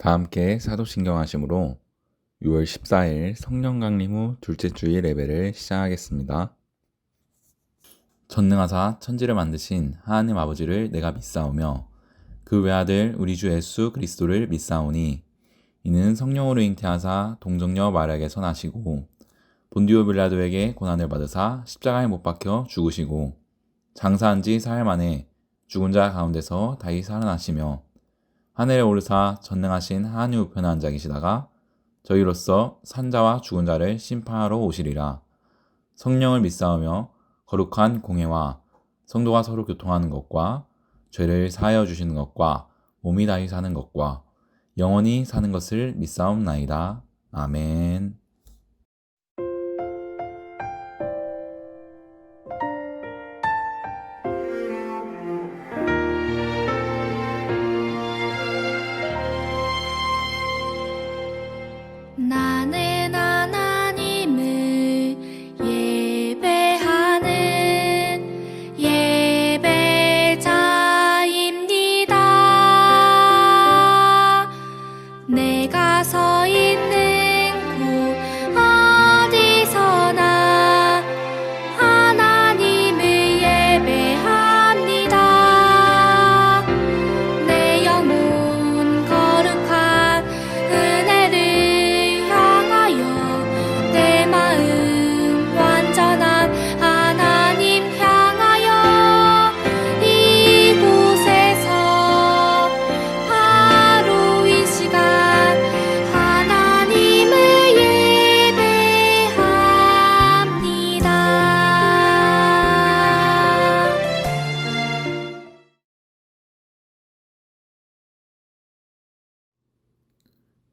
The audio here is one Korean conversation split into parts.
다 함께 사도신경 하심으로 6월 14일 성령 강림 후 둘째 주일 예배를 시작하겠습니다. 전능하사 천지를 만드신 하나님 아버지를 내가 믿사오며 그 외아들 우리 주 예수 그리스도를 믿사오니 이는 성령으로 잉태하사 동정녀 마리아에게 선하시고 본디오 빌라도에게 고난을 받으사 십자가에 못 박혀 죽으시고 장사한 지 사흘 만에 죽은 자 가운데서 다시 살아나시며 하늘에 오르사 전능하신 하나님 우편에 앉아 계시다가 저희로서 산자와 죽은 자를 심판하러 오시리라. 성령을 믿사오며 거룩한 공회와 성도가 서로 교통하는 것과 죄를 사하여 주시는 것과 몸이 다시 사는 것과 영원히 사는 것을 믿사옵나이다. 아멘. 나는 하나님을 예배하는 예배자입니다. 내가 서 있는 곳 어디서나 하나님을 예배합니다. 내 영혼 거룩한 은혜를 향하여 내 마음 완전한 하나님 향하여 이곳에서 바로 이 시간 하나님을 예배합니다.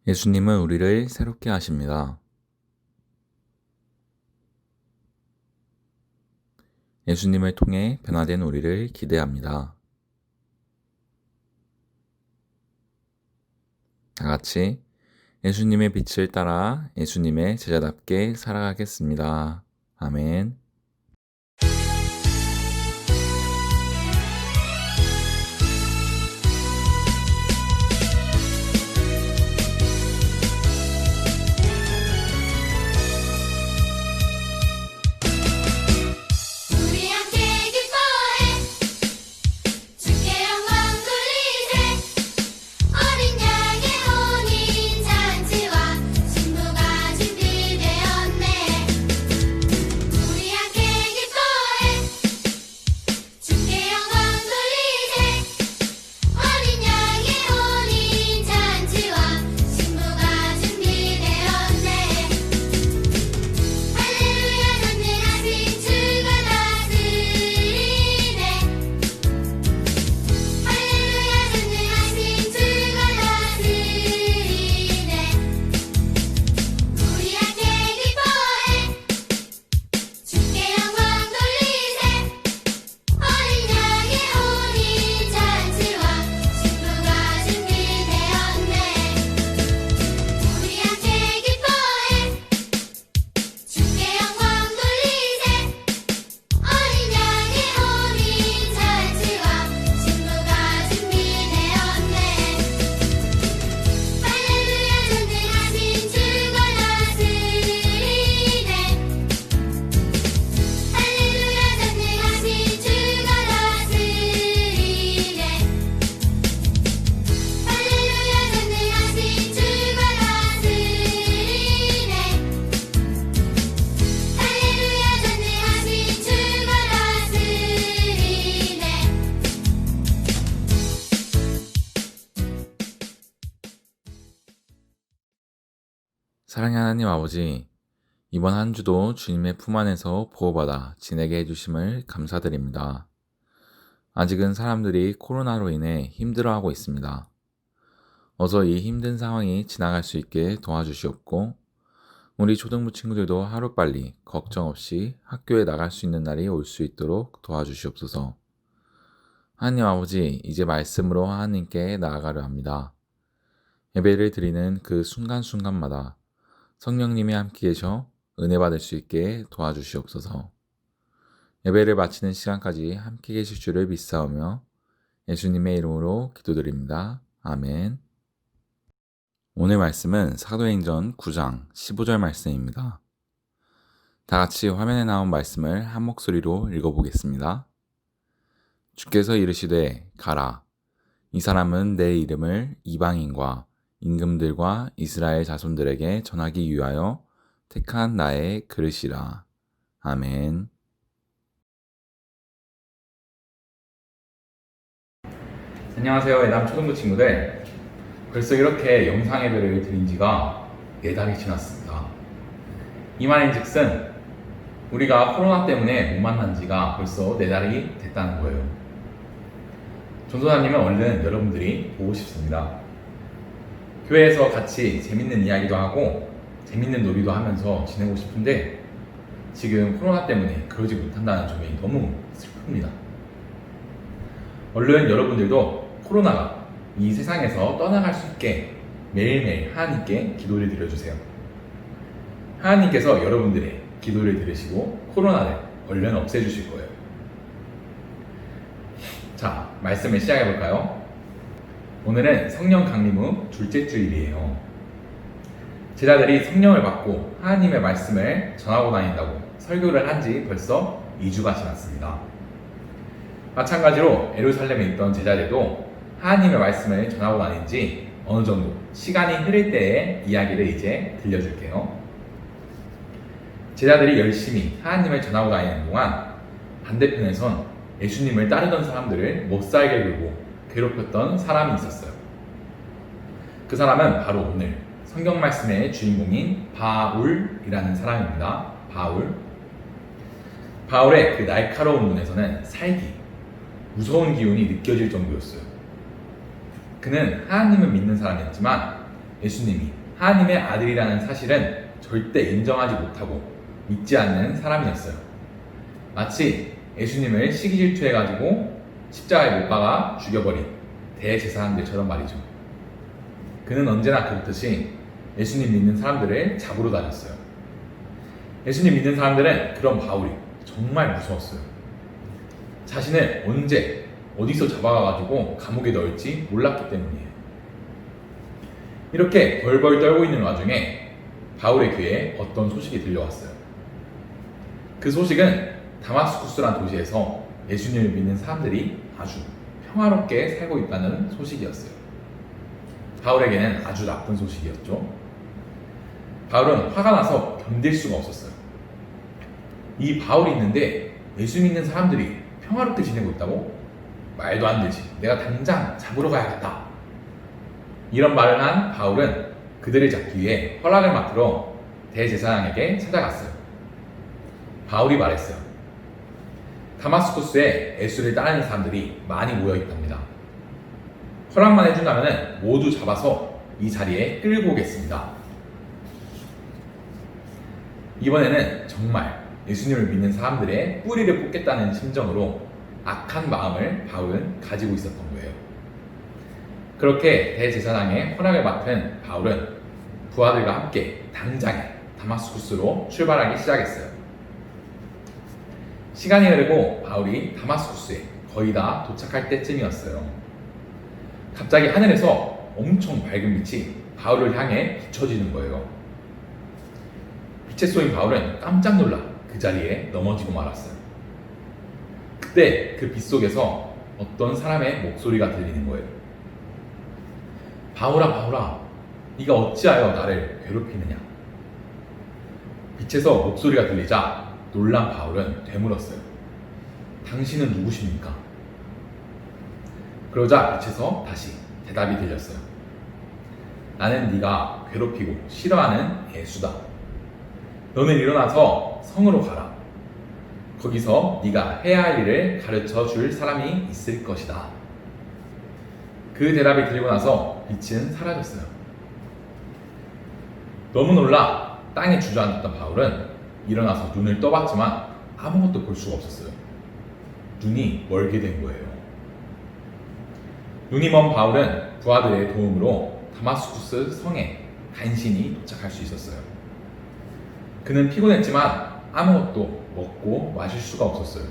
예수님은 우리를 새롭게 하십니다. 예수님을 통해 변화된 우리를 기대합니다. 다 같이 예수님의 빛을 따라 예수님의 제자답게 살아가겠습니다. 아멘. 우리 함께 기뻐해 주께 영광 돌리세 어린 양의 혼인 잔치와 신부가 준비되었네. 우리 함께 기뻐해 주께 영광 돌리세 어린 양의 혼인 잔치와 신부가 준비되었네. 할렐루야 전능하신 주가 다스리네. 할렐루야 전능하신 주가 다스리네. 우리 함께 기뻐해 주께 영광 돌리세 어린 양의 혼인 잔치와 신부가 준비되었네. 우리 함께 기뻐해 주께 영광 돌리세 어린 양의 혼인 잔치와 신부가 준비되었네. 할렐루야 전능하신 주가 다스리네. 할렐루야 전능하신 주가 다스리네. 할렐루야 전능하신 주가 다스리네. 할렐루야 전능하신 주가 다스리네. 사랑의 하나님 아버지, 이번 한 주도 주님의 품 안에서 보호받아 지내게 해주심을 감사드립니다. 아직은 사람들이 코로나로 인해 힘들어하고 있습니다. 어서 이 힘든 상황이 지나갈 수 있게 도와주시옵고, 우리 초등부 친구들도 하루빨리 걱정 없이 학교에 나갈 수 있는 날이 올 수 있도록 도와주시옵소서. 하나님 아버지, 이제 말씀으로 하나님께 나아가려 합니다. 예배를 드리는 그 순간순간마다 성령님이 함께 계셔 은혜 받을 수 있게 도와주시옵소서. 예배를 마치는 시간까지 함께 계실 줄을 믿사오며 예수님의 이름으로 기도드립니다. 아멘. 오늘 말씀은 사도행전 9장 15절 말씀입니다. 다 같이 화면에 나온 말씀을 한 목소리로 읽어보겠습니다. 주께서 이르시되 가라. 이 사람은 내 이름을 이방인과 임금들과 이스라엘 자손들에게 전하기 위하여 택한 나의 그릇이라. 아멘. 안녕하세요, 예담 초등부 친구들. 벌써 이렇게 영상 예배를 드린 지가 4달이 지났습니다. 이 말인즉슨 우리가 코로나 때문에 못 만난 지가 벌써 4달이 됐다는 거예요. 전도사님은 얼른 여러분들이 보고 싶습니다. 교회에서 같이 재밌는 이야기도 하고 재밌는 놀이도 하면서 지내고 싶은데 지금 코로나 때문에 그러지 못한다는 점이 너무 슬픕니다. 얼른 여러분들도 코로나가 이 세상에서 떠나갈 수 있게 매일매일 하나님께 기도를 드려주세요. 하나님께서 여러분들의 기도를 들으시고 코로나를 얼른 없애주실 거예요. 자, 말씀을 시작해볼까요? 오늘은 성령 강림 후 둘째 주일이에요. 제자들이 성령을 받고 하나님의 말씀을 전하고 다닌다고 설교를 한 지 벌써 2주가 지났습니다. 마찬가지로 예루살렘에 있던 제자들도 하나님의 말씀을 전하고 다닌 지 어느 정도 시간이 흐를 때의 이야기를 이제 들려줄게요. 제자들이 열심히 하나님을 전하고 다니는 동안 반대편에선 예수님을 따르던 사람들을 못살게 굴고 괴롭혔던 사람이 있었어요. 그 사람은 바로 오늘 성경 말씀의 주인공인 바울이라는 사람입니다. 바울의 그 날카로운 눈에서는 살기, 무서운 기운이 느껴질 정도였어요. 그는 하나님을 믿는 사람이었지만 예수님이 하나님의 아들이라는 사실은 절대 인정하지 못하고 믿지 않는 사람이었어요. 마치 예수님을 시기 질투해가지고 십자가에 못 박아 죽여버린 대제사장들처럼 말이죠. 그는 언제나 그렇듯이 예수님 믿는 사람들을 잡으러 다녔어요. 예수님 믿는 사람들은 그런 바울이 정말 무서웠어요. 자신을 언제 어디서 잡아가가지고 감옥에 넣을지 몰랐기 때문이에요. 이렇게 벌벌 떨고 있는 와중에 바울의 귀에 어떤 소식이 들려왔어요. 그 소식은 다마스쿠스란 도시에서 예수님을 믿는 사람들이 아주 평화롭게 살고 있다는 소식이었어요. 바울에게는 아주 나쁜 소식이었죠. 바울은 화가 나서 견딜 수가 없었어요. 이 바울이 있는데 예수 믿는 사람들이 평화롭게 지내고 있다고? 말도 안 되지. 내가 당장 잡으러 가야겠다. 이런 말을 한 바울은 그들을 잡기 위해 허락을 맡으러 대제사장에게 찾아갔어요. 바울이 말했어요. 다마스쿠스에 예수를 따르는 사람들이 많이 모여 있답니다. 허락만 해준다면 모두 잡아서 이 자리에 끌고 오겠습니다. 이번에는 정말 예수님을 믿는 사람들의 뿌리를 뽑겠다는 심정으로 악한 마음을 바울은 가지고 있었던 거예요. 그렇게 대제사장의 허락을 맡은 바울은 부하들과 함께 당장에 다마스쿠스로 출발하기 시작했어요. 시간이 흐르고 바울이 다마스쿠스에 거의 다 도착할 때쯤이었어요. 갑자기 하늘에서 엄청 밝은 빛이 바울을 향해 비춰지는 거예요. 빛에 쏘인 바울은 깜짝 놀라 그 자리에 넘어지고 말았어요. 그때 그 빛 속에서 어떤 사람의 목소리가 들리는 거예요. 바울아, 네가 어찌하여 나를 괴롭히느냐? 빛에서 목소리가 들리자 놀란 바울은 되물었어요. 당신은 누구십니까? 그러자 빛에서 다시 대답이 들렸어요. 나는 네가 괴롭히고 싫어하는 예수다. 너는 일어나서 성으로 가라. 거기서 네가 해야 할 일을 가르쳐 줄 사람이 있을 것이다. 그 대답이 들리고 나서 빛은 사라졌어요. 너무 놀라 땅에 주저앉았던 바울은 일어나서 눈을 떠봤지만 아무것도 볼 수가 없었어요. 눈이 멀게 된 거예요. 눈이 먼 바울은 부하들의 도움으로 다마스쿠스 성에 간신히 도착할 수 있었어요. 그는 피곤했지만 아무것도 먹고 마실 수가 없었어요.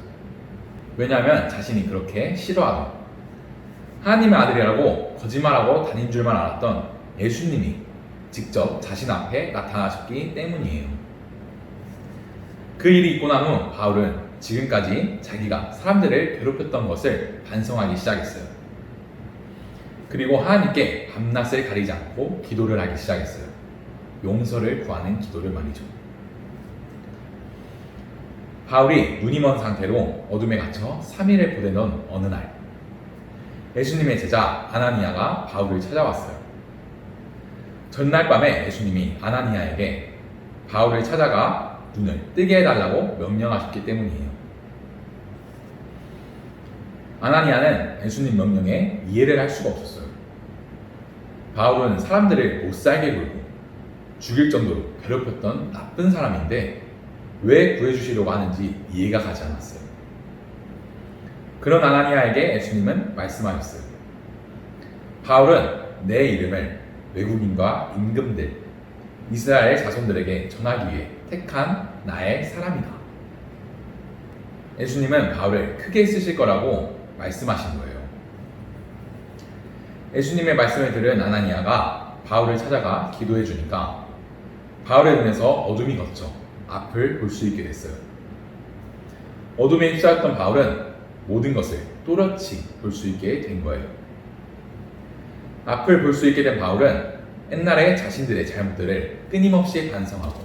왜냐하면 자신이 그렇게 싫어하던 하나님의 아들이라고 거짓말하고 다닌 줄만 알았던 예수님이 직접 자신 앞에 나타나셨기 때문이에요. 그 일이 있고 난 후 바울은 지금까지 자기가 사람들을 괴롭혔던 것을 반성하기 시작했어요. 그리고 하나님께 밤낮을 가리지 않고 기도를 하기 시작했어요. 용서를 구하는 기도를 말이죠. 바울이 눈이 먼 상태로 어둠에 갇혀 3일을 보내던 어느 날, 예수님의 제자 아나니아가 바울을 찾아왔어요. 전날 밤에 예수님이 아나니아에게 바울을 찾아가 눈을 뜨게 해달라고 명령하셨기 때문이에요. 아나니아는 예수님 명령에 이해를 할 수가 없었어요. 바울은 사람들을 못살게 굴고 죽일 정도로 괴롭혔던 나쁜 사람인데 왜 구해주시려고 하는지 이해가 가지 않았어요. 그런 아나니아에게 예수님은 말씀하셨어요. 바울은 내 이름을 외국인과 임금들, 이스라엘 자손들에게 전하기 위해 택한 나의 사람이다. 예수님은 바울을 크게 쓰실 거라고 말씀하신 거예요. 예수님의 말씀을 들은 아나니아가 바울을 찾아가 기도해 주니까 바울의 눈에서 어둠이 걷죠. 앞을 볼 수 있게 됐어요. 어둠에 휩싸였던 바울은 모든 것을 또렷이 볼 수 있게 된 거예요. 앞을 볼 수 있게 된 바울은 옛날에 자신들의 잘못들을 끊임없이 반성하고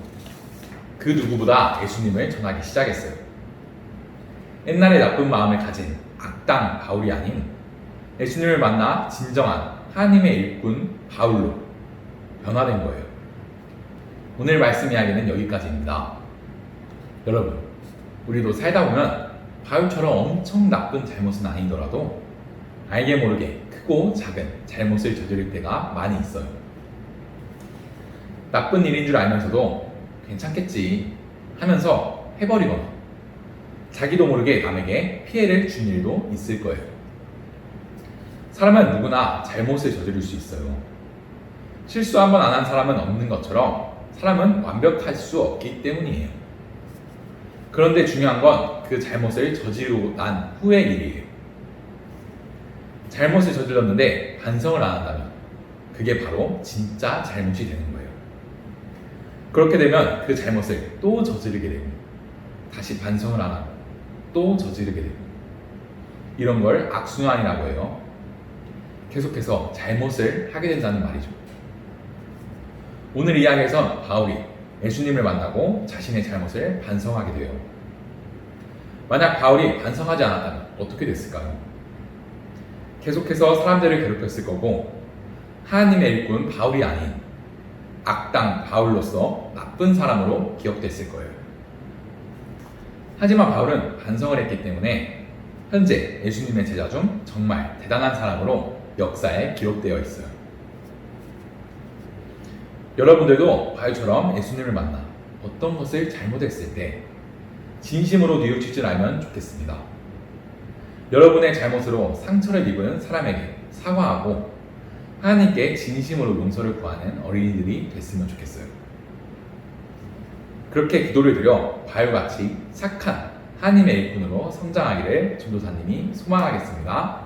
그 누구보다 예수님을 전하기 시작했어요. 옛날에 나쁜 마음을 가진 악당 바울이 아닌 예수님을 만나 진정한 하나님의 일꾼 바울로 변화된 거예요. 오늘 말씀 이야기는 여기까지입니다. 여러분, 우리도 살다 보면 바울처럼 엄청 나쁜 잘못은 아니더라도 알게 모르게 크고 작은 잘못을 저지를 때가 많이 있어요. 나쁜 일인 줄 알면서도 괜찮겠지 하면서 해버리거나 자기도 모르게 남에게 피해를 준 일도 있을 거예요. 사람은 누구나 잘못을 저지를 수 있어요. 실수 한 번 안 한 사람은 없는 것처럼 사람은 완벽할 수 없기 때문이에요. 그런데 중요한 건 그 잘못을 저지르고 난 후의 일이에요. 잘못을 저질렀는데 반성을 안 한다면 그게 바로 진짜 잘못이 되는 거예요. 그렇게 되면 그 잘못을 또 저지르게 되고 다시 반성을 안 하고 또 저지르게 되고 이런 걸 악순환이라고 해요. 계속해서 잘못을 하게 된다는 말이죠. 오늘 이야기에선 바울이 예수님을 만나고 자신의 잘못을 반성하게 돼요. 만약 바울이 반성하지 않았다면 어떻게 됐을까요? 계속해서 사람들을 괴롭혔을 거고 하나님의 일꾼 바울이 아닌 악당 바울로서 나쁜 사람으로 기억됐을 거예요. 하지만 바울은 반성을 했기 때문에 현재 예수님의 제자 중 정말 대단한 사람으로 역사에 기록되어 있어요. 여러분들도 바울처럼 예수님을 만나 어떤 것을 잘못했을 때 진심으로 뉘우칠 줄 알면 좋겠습니다. 여러분의 잘못으로 상처를 입은 사람에게 사과하고 하나님께 진심으로 용서를 구하는 어린이들이 됐으면 좋겠어요. 그렇게 기도를 드려 바울같이 착한 하나님의 일꾼으로 성장하기를 전도사님이 소망하겠습니다.